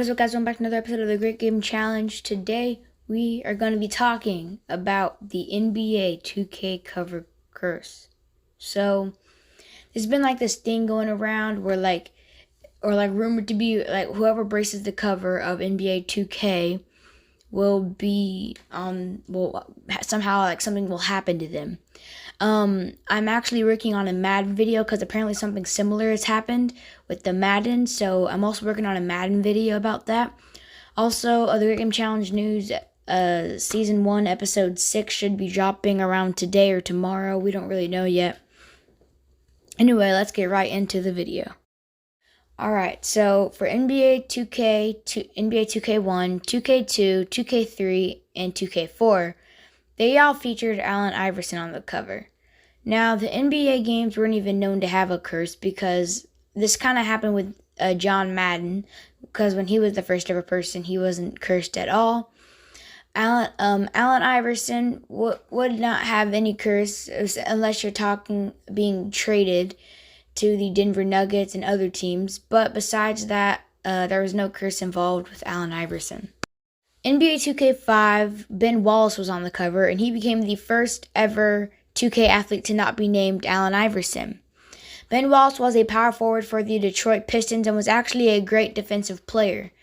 What is up, guys? Welcome back to another episode of the Great Game Challenge. Today, we are going to be talking about the NBA 2K cover curse. So, there's been like this thing going around where rumored to be like whoever braces the cover of NBA 2K will be will somehow like something will happen to them. I'm actually working on a Madden video because apparently something similar has happened with the Madden, so I'm also working on a Madden video about that. Also, the Great Game Challenge news, Season 1, Episode 6 should be dropping around today or tomorrow. We don't really know yet. Anyway, let's get right into the video. Alright, so for NBA 2K, NBA 2K1, 2K2, 2K3, and 2K4, they all featured Allen Iverson on the cover. Now, the NBA games weren't even known to have a curse because this kind of happened with John Madden, because when he was the first ever person, he wasn't cursed at all. Allen Iverson would not have any curse unless you're talking being traded to the Denver Nuggets and other teams, but besides that, there was no curse involved with Allen Iverson. NBA 2K5, Ben Wallace was on the cover, and he became the first ever 2K athlete to not be named Allen Iverson. Ben Wallace was a power forward for the Detroit Pistons and was actually a great defensive player.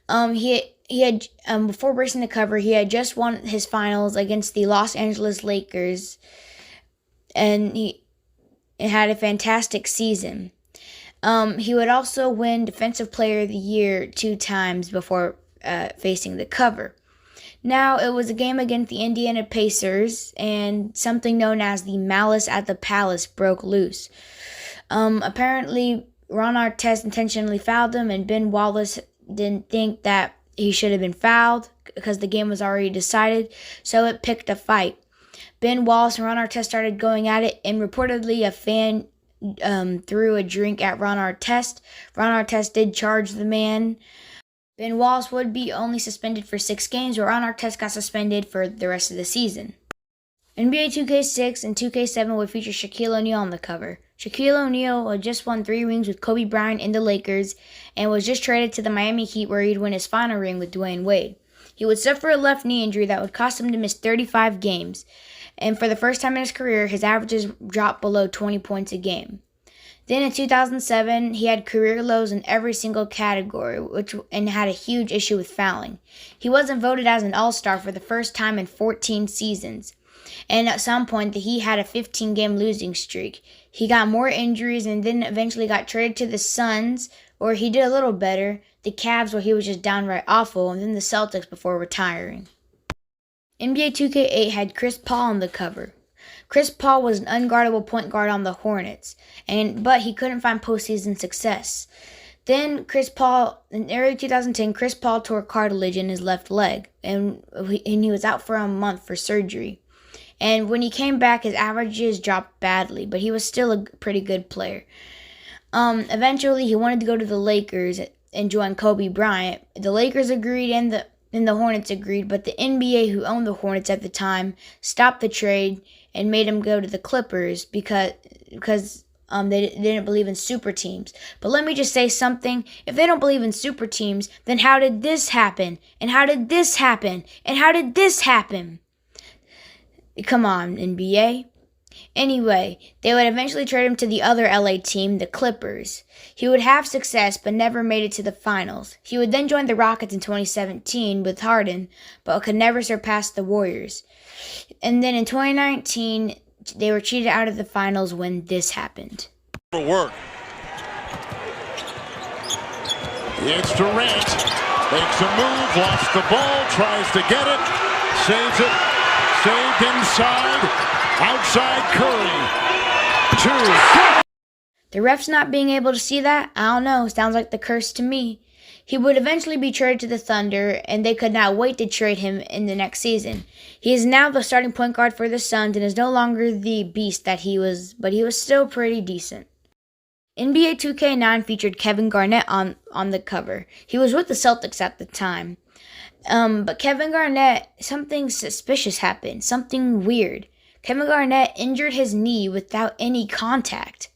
He had before bracing the cover, he had just won his finals against the Los Angeles Lakers, and he had a fantastic season. He would also win Defensive Player of the Year 2 times before facing the cover. Now, it was a game against the Indiana Pacers, and something known as the Malice at the Palace broke loose. Apparently, Ron Artest intentionally fouled him, and Ben Wallace didn't think that he should have been fouled because the game was already decided, so it picked a fight. Ben Wallace and Ron Artest started going at it, and reportedly a fan threw a drink at Ron Artest. Ron Artest did charge the man. Ben Wallace would be only suspended for 6 games, where Ron Artest got suspended for the rest of the season. NBA 2K6 and 2K7 would feature Shaquille O'Neal on the cover. Shaquille O'Neal had just won 3 rings with Kobe Bryant in the Lakers and was just traded to the Miami Heat, where he'd win his final ring with Dwayne Wade. He would suffer a left knee injury that would cost him to miss 35 games, and for the first time in his career, his averages dropped below 20 points a game. Then in 2007, he had career lows in every single category, and had a huge issue with fouling. He wasn't voted as an All-Star for the first time in 14 seasons. And at some point, he had a 15-game losing streak. He got more injuries and then eventually got traded to the Suns, where he did a little better, the Cavs, where he was just downright awful, and then the Celtics before retiring. NBA 2K8 had Chris Paul on the cover. Chris Paul was an unguardable point guard on the Hornets, but he couldn't find postseason success. Then in early 2010, Chris Paul tore cartilage in his left leg, and he was out for a month for surgery. And when he came back, his averages dropped badly, but he was still a pretty good player. Eventually, he wanted to go to the Lakers and join Kobe Bryant. The Lakers agreed, and the Hornets agreed, but the NBA, who owned the Hornets at the time, stopped the trade and made him go to the Clippers because they didn't believe in super teams. But let me just say something. If they don't believe in super teams, then how did this happen? And how did this happen? And how did this happen? Come on, NBA. Anyway, they would eventually trade him to the other LA team, the Clippers. He would have success, but never made it to the finals. He would then join the Rockets in 2017 with Harden, but could never surpass the Warriors. And then in 2019, they were cheated out of the finals when this happened. Work. It's Durant. Makes a move, lost the ball, tries to get it, saves it, saved inside. Outside Curry. 2. The refs not being able to see that? I don't know. Sounds like the curse to me. He would eventually be traded to the Thunder, and they could not wait to trade him in the next season. He is now the starting point guard for the Suns and is no longer the beast that he was, but he was still pretty decent. NBA 2K9 featured Kevin Garnett on the cover. He was with the Celtics at the time. But Kevin Garnett, something suspicious happened. Something weird. Kevin Garnett injured his knee without any contact.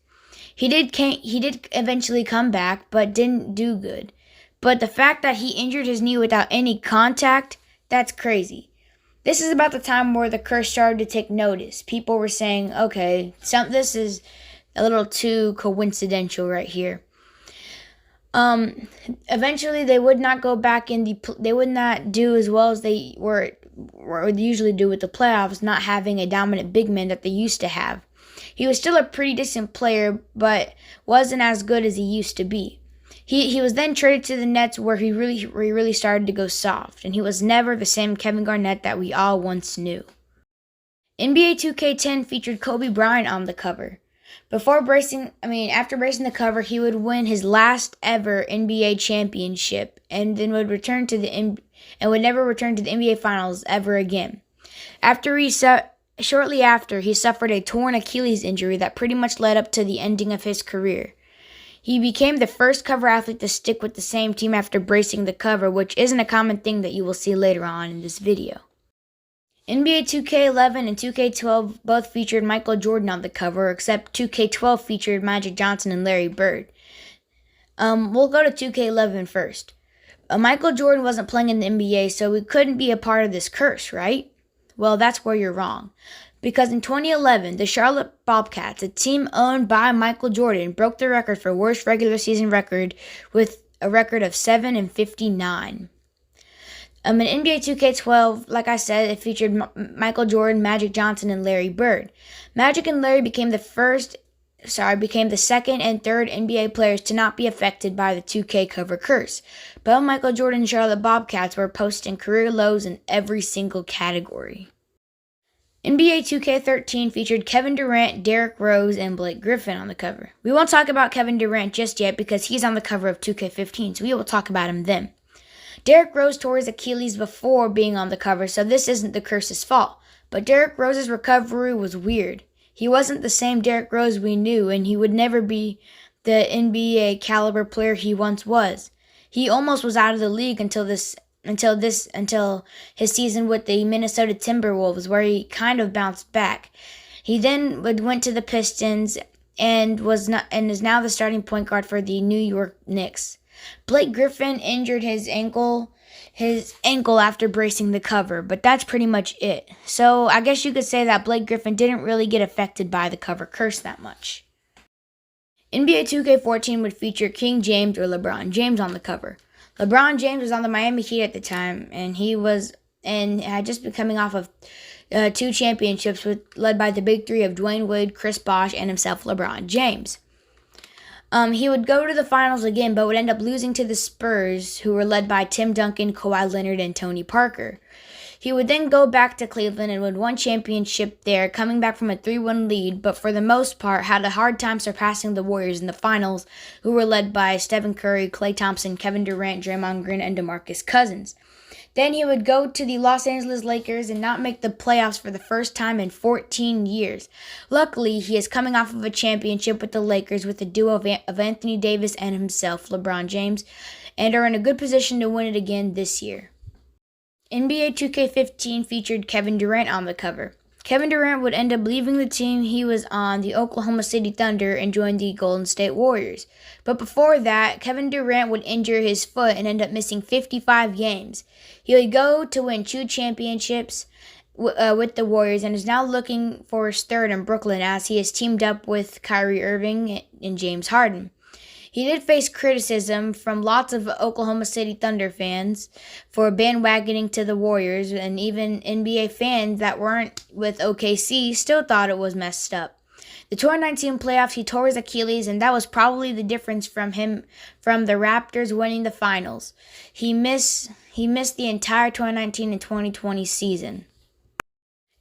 He did eventually come back, but didn't do good. But the fact that he injured his knee without any contact, that's crazy. This is about the time where the curse started to take notice. People were saying, okay, this is a little too coincidental right here. Eventually they would not go back they would not do as well as they would usually do with the playoffs, not having a dominant big man that they used to have. He was still a pretty decent player, but wasn't as good as he used to be. He was then traded to the Nets, where he really started to go soft, and he was never the same Kevin Garnett that we all once knew. NBA 2K10 featured Kobe Bryant on the cover. After bracing the cover, he would win his last ever NBA championship, and then would never return to the NBA Finals ever again. Shortly after, he suffered a torn Achilles injury that pretty much led up to the ending of his career. He became the first cover athlete to stick with the same team after bracing the cover, which isn't a common thing that you will see later on in this video. NBA 2K11 and 2K12 both featured Michael Jordan on the cover, except 2K12 featured Magic Johnson and Larry Bird. We'll go to 2K11 first. Michael Jordan wasn't playing in the NBA, so he couldn't be a part of this curse, right? Well, that's where you're wrong. Because in 2011, the Charlotte Bobcats, a team owned by Michael Jordan, broke the record for worst regular season record with a record of 7-59. In NBA 2K12, like I said, it featured Michael Jordan, Magic Johnson, and Larry Bird. Magic and Larry became the second and third NBA players to not be affected by the 2K cover curse. But Michael Jordan and Charlotte Bobcats were posting career lows in every single category. NBA 2K13 featured Kevin Durant, Derrick Rose, and Blake Griffin on the cover. We won't talk about Kevin Durant just yet because he's on the cover of 2K15, so we will talk about him then. Derrick Rose tore his Achilles before being on the cover, so this isn't the curse's fault. But Derrick Rose's recovery was weird. He wasn't the same Derrick Rose we knew, and he would never be the NBA caliber player he once was. He almost was out of the league until his season with the Minnesota Timberwolves, where he kind of bounced back. He then went to the Pistons and is now the starting point guard for the New York Knicks. Blake Griffin injured his ankle after bracing the cover, but that's pretty much it. So I guess you could say that Blake Griffin didn't really get affected by the cover curse that much. NBA 2K14 would feature King James or LeBron James on the cover. LeBron James was on the Miami Heat at the time, and had just been coming off of 2 championships led by the big three of Dwayne Wade, Chris Bosh, and himself, LeBron James. He would go to the finals again, but would end up losing to the Spurs, who were led by Tim Duncan, Kawhi Leonard, and Tony Parker. He would then go back to Cleveland and win 1 championship there, coming back from a 3-1 lead, but for the most part had a hard time surpassing the Warriors in the finals, who were led by Stephen Curry, Klay Thompson, Kevin Durant, Draymond Green, and DeMarcus Cousins. Then he would go to the Los Angeles Lakers and not make the playoffs for the first time in 14 years. Luckily, he is coming off of a championship with the Lakers with a duo of Anthony Davis and himself, LeBron James, and are in a good position to win it again this year. NBA 2K15 featured Kevin Durant on the cover. Kevin Durant would end up leaving the team he was on, the Oklahoma City Thunder, and join the Golden State Warriors. But before that, Kevin Durant would injure his foot and end up missing 55 games. He would go to win 2 championships with the Warriors and is now looking for his third in Brooklyn, as he has teamed up with Kyrie Irving and James Harden. He did face criticism from lots of Oklahoma City Thunder fans for bandwagoning to the Warriors, and even NBA fans that weren't with OKC still thought it was messed up. The 2019 playoffs, he tore his Achilles, and that was probably the difference from the Raptors winning the finals. He missed the entire 2019 and 2020 season.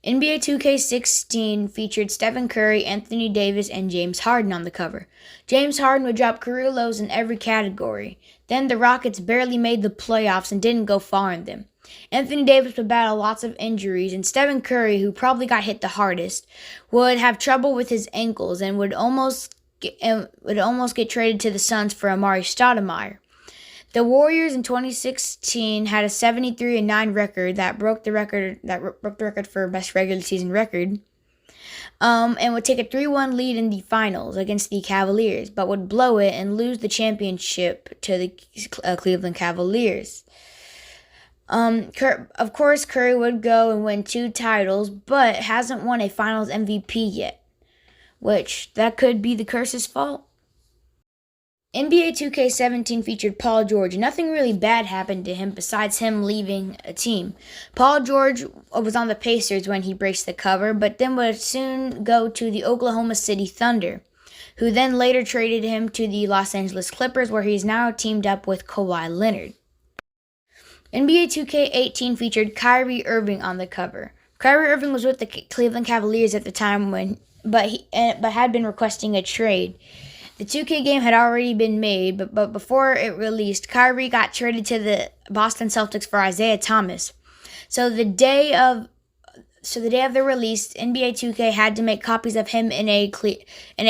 NBA 2K16 featured Stephen Curry, Anthony Davis, and James Harden on the cover. James Harden would drop career lows in every category. Then the Rockets barely made the playoffs and didn't go far in them. Anthony Davis would battle lots of injuries, and Stephen Curry, who probably got hit the hardest, would have trouble with his ankles and would almost get traded to the Suns for Amari Stoudemire. The Warriors in 2016 had a 73-9 record that broke the record for best regular season record. and would take a 3-1 lead in the finals against the Cavaliers, but would blow it and lose the championship to the Cleveland Cavaliers. Of course, Curry would go and win 2 titles, but hasn't won a Finals MVP yet, which that could be the curse's fault. NBA 2K17 featured Paul George. Nothing really bad happened to him besides him leaving a team. Paul George was on the Pacers when he breaks the cover, but then would soon go to the Oklahoma City Thunder, who then later traded him to the Los Angeles Clippers, where he's now teamed up with Kawhi Leonard. NBA 2K18 featured Kyrie Irving on the cover. Kyrie Irving was with the Cleveland Cavaliers at the time but had been requesting a trade. The 2K game had already been made, but before it released, Kyrie got traded to the Boston Celtics for Isaiah Thomas. So the day of the release, NBA 2K had to make copies of him in a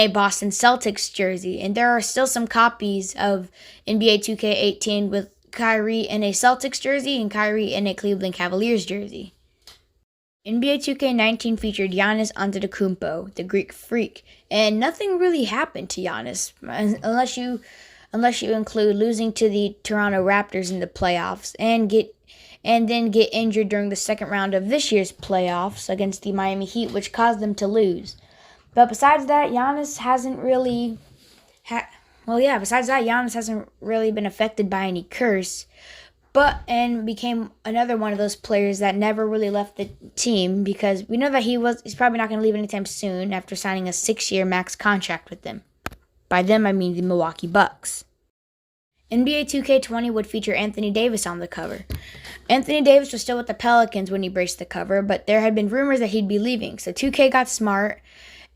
Boston Celtics jersey, and there are still some copies of NBA 2K18 with Kyrie in a Celtics jersey and Kyrie in a Cleveland Cavaliers jersey. NBA 2K19 featured Giannis Antetokounmpo, the Greek Freak, and nothing really happened to Giannis unless you include losing to the Toronto Raptors in the playoffs and then get injured during the second round of this year's playoffs against the Miami Heat, which caused them to lose. But besides that, Giannis hasn't really been affected by any curse, and became another one of those players that never really left the team, because we know that he's probably not going to leave anytime soon after signing a 6-year max contract with them. By them, I mean the Milwaukee Bucks. NBA 2K20 would feature Anthony Davis on the cover. Anthony Davis was still with the Pelicans when he braced the cover, but there had been rumors that he'd be leaving, so 2K got smart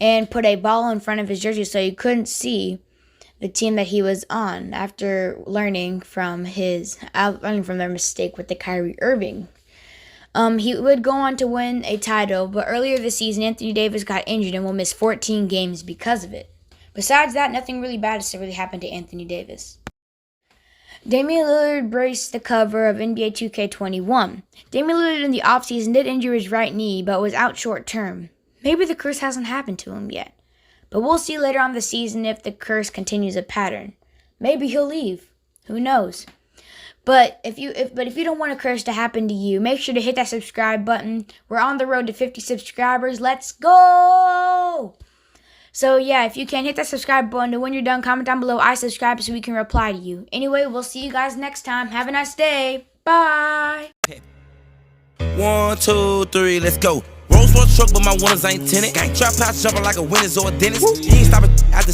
and put a ball in front of his jersey so you couldn't see the team that he was on, after learning from their mistake with the Kyrie Irving. He would go on to win a title, but earlier this season, Anthony Davis got injured and will miss 14 games because of it. Besides that, nothing really bad has really happened to Anthony Davis. Damian Lillard braced the cover of NBA 2K21. Damian Lillard in the offseason did injure his right knee, but was out short term. Maybe the curse hasn't happened to him yet. But we'll see later on the season if the curse continues a pattern. Maybe he'll leave. Who knows? But if you don't want a curse to happen to you, make sure to hit that subscribe button. We're on the road to 50 subscribers. Let's go! So yeah, if you can, hit that subscribe button, and when you're done, comment down below, I subscribe, so we can reply to you. Anyway, we'll see you guys next time. Have a nice day. Bye! 1, 2, 3, let's go. Rolls Royce truck, but my winners ain't tinted. Trap house jumping like a winner's or a dentist. He ain't stopping at the